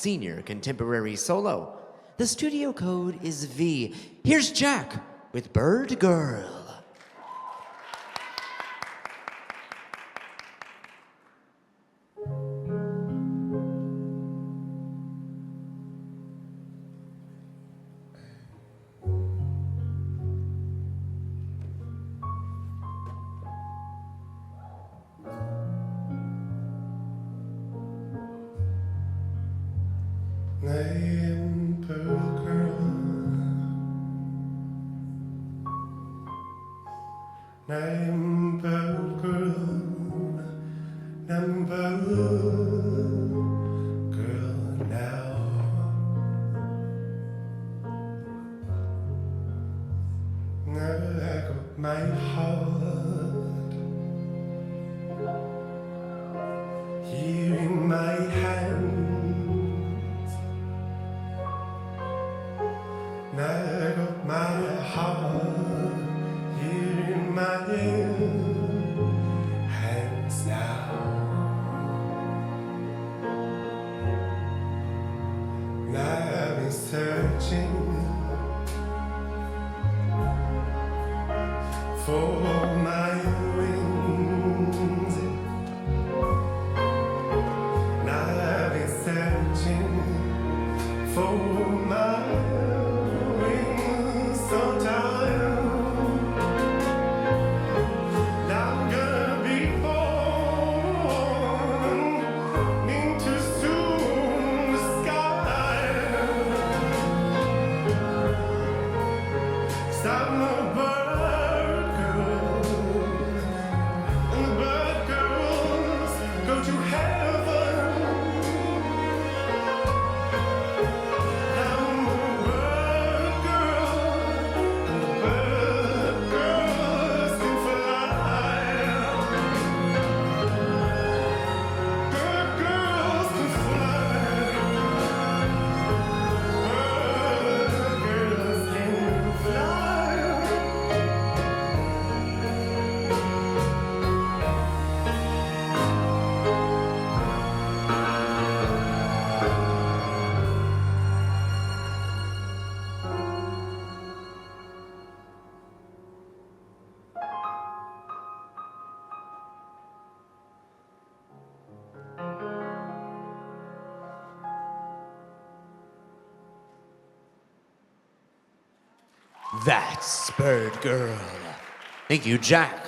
Senior Contemporary Solo. The studio code is V. Here's Jack with Bird Girl. Name Bird Girl. Name Bird Girl. Name Bird Girl now. Now I got my heart here in my hand. I got my heart here in my hands now. I've been searching for my wings. I've been searching for my That's Bird Girl. Thank you, Jack.